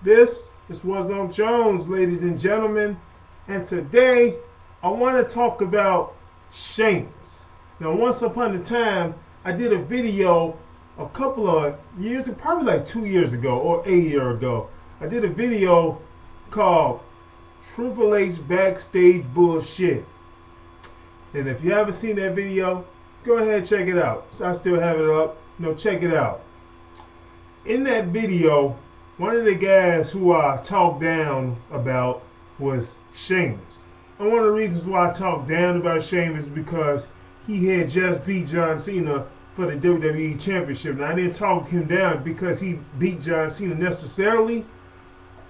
This is What's on Jones, ladies and gentlemen, and today I want to talk about Sheamus. Now, once upon a time, I did a video a couple of years, probably like 2 years ago or a year ago. I did a video called Triple H Backstage Bullshit. And if you haven't seen that video, go ahead and check it out. I still have it up. Check it out. In that video, one of the guys who I talked down about was Sheamus. And one of the reasons why I talked down about Sheamus is because he had just beat John Cena for the WWE Championship. Now, I didn't talk him down because he beat John Cena necessarily.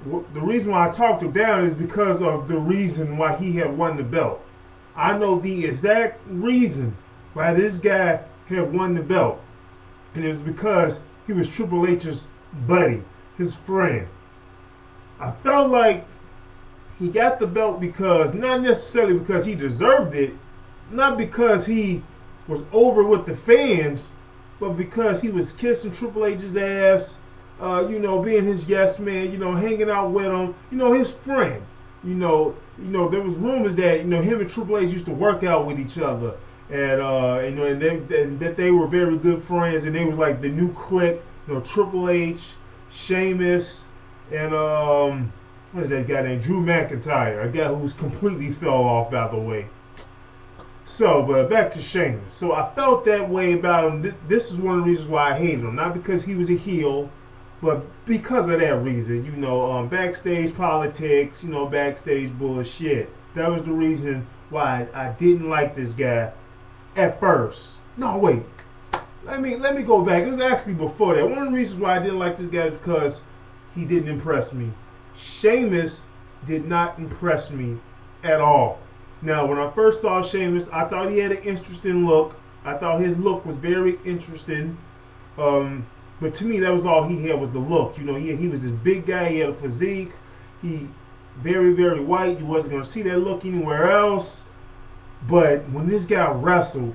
The reason why I talked him down is because of the reason why he had won the belt. I know the exact reason why this guy had won the belt. And it was because he was Triple H's buddy, his friend. I felt like he got the belt because, not necessarily because he deserved it, not because he was over with the fans, but because he was kissing Triple H's ass, being his yes man, hanging out with him, his friend. There was rumors that, him and Triple H used to work out with each other. And that they were very good friends, and they was like the new clique, Triple H, Sheamus, and what is that guy named Drew McIntyre, a guy who's completely fell off, by the way. So, but back to Sheamus. So I felt that way about him. This is one of the reasons why I hated him, not because he was a heel, but because of that reason. Backstage politics, backstage bullshit. That was the reason why I didn't like this guy at first. No, wait. Let me go back. It was actually before that. One of the reasons why I didn't like this guy is because he didn't impress me. Sheamus did not impress me at all. Now, when I first saw Sheamus, I thought he had an interesting look. I thought his look was very interesting. But to me, that was all he had was the look. He was this big guy. He had a physique. He very, very white. You wasn't going to see that look anywhere else. But when this guy wrestled,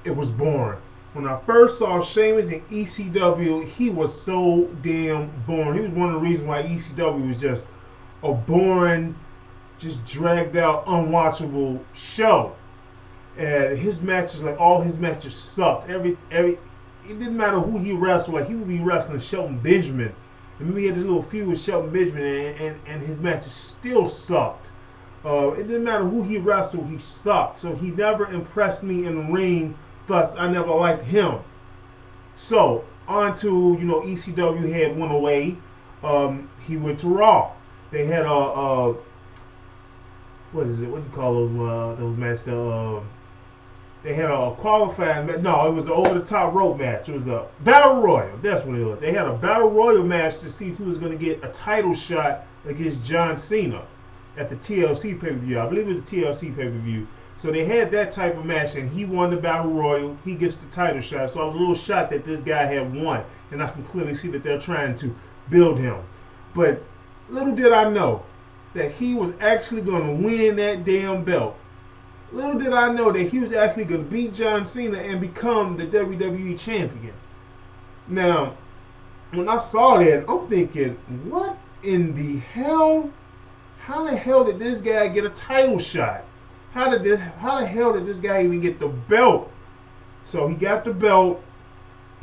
it was boring. When I first saw Sheamus in ECW, he was so damn boring. He was one of the reasons why ECW was just a boring, just dragged out, unwatchable show. And his matches, like all his matches, sucked. It didn't matter who he wrestled. Like he would be wrestling Shelton Benjamin, and maybe he had this little feud with Shelton Benjamin, and his matches still sucked. It didn't matter who he wrestled, he sucked. So he never impressed me in the ring. Thus, I never liked him. So on to ECW had went away. He went to Raw. They had what is it? What do you call those matches? They had a qualifying match. No, it was an over-the-top rope match. It was a battle royal. That's what it was. They had a battle royal match to see who was going to get a title shot against John Cena at the TLC pay-per-view. I believe it was the TLC pay-per-view. So they had that type of match, and he won the battle royal. He gets the title shot. So I was a little shocked that this guy had won, and I can clearly see that they're trying to build him. But little did I know that he was actually going to win that damn belt. Little did I know that he was actually going to beat John Cena and become the WWE champion. Now, when I saw that, I'm thinking, what in the hell? How the hell did this guy get a title shot? How the hell did this guy even get the belt? So he got the belt.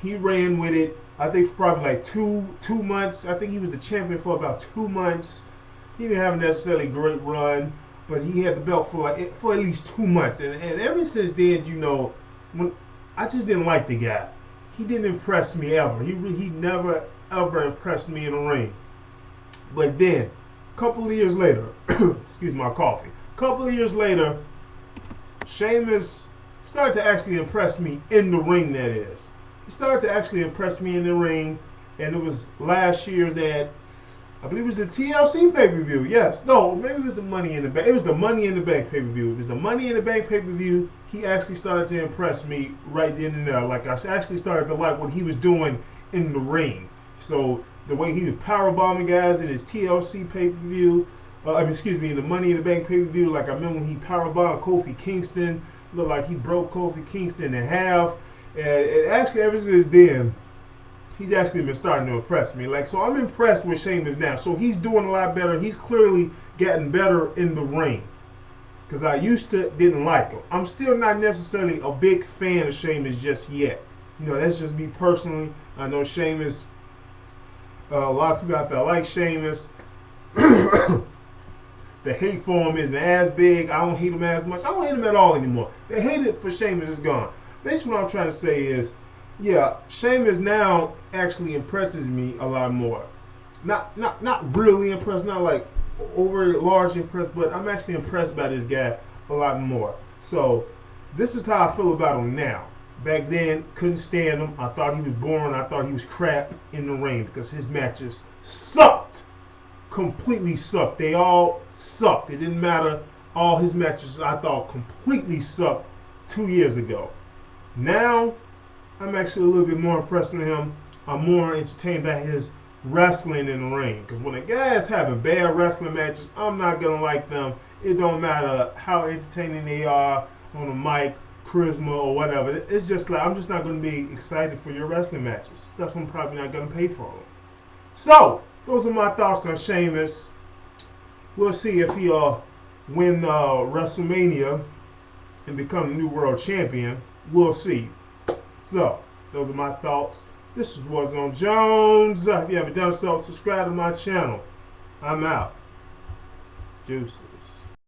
He ran with it. I think for probably like two months. I think he was the champion for about 2 months. He didn't have a necessarily great run, but he had the belt for at least 2 months. And ever since then, when I just didn't like the guy. He didn't impress me ever. He never ever impressed me in the ring. But then, a couple of years later, excuse my coffee. A couple of years later, Sheamus started to actually impress me in the ring. That is, he started to actually impress me in the ring, and it was last year's I believe it was the TLC pay-per-view. Yes. No, maybe it was the Money in the Bank. It was the Money in the Bank pay-per-view. It was the Money in the Bank pay-per-view. He actually started to impress me right then and there. Like, I actually started to like what he was doing in the ring. So, the way he was powerbombing guys in his TLC pay-per-view, in the Money in the Bank pay-per-view, like I remember when he powerbombed Kofi Kingston, looked like he broke Kofi Kingston in half. And actually, ever since then, he's actually been starting to impress me. Like, so I'm impressed with Sheamus now. So he's doing a lot better. He's clearly getting better in the ring. Because I used to didn't like him. I'm still not necessarily a big fan of Sheamus just yet. You know, that's just me personally. I know Sheamus, a lot of people out there like Sheamus. The hate for him isn't as big. I don't hate him as much. I don't hate him at all anymore. The hate for Sheamus is gone. Basically what I'm trying to say is, yeah, Sheamus now actually impresses me a lot more. Not really impressed, not like over large impressed, but I'm actually impressed by this guy a lot more. So this is how I feel about him now. Back then, couldn't stand him. I thought he was boring. I thought he was crap in the ring because his matches sucked. Completely sucked. They all sucked. It didn't matter. All his matches I thought completely sucked 2 years ago. Now, I'm actually a little bit more impressed with him. I'm more entertained by his wrestling in the ring. Because when a guy is having bad wrestling matches, I'm not going to like them. It don't matter how entertaining they are on the mic, charisma, or whatever. It's just like, I'm just not going to be excited for your wrestling matches. That's why I'm probably not going to pay for them. So, those are my thoughts on Sheamus. We'll see if he'll win WrestleMania and become the new world champion. We'll see. So, those are my thoughts. This is What's on Jones. If you haven't done so, subscribe to my channel. I'm out. Juicy.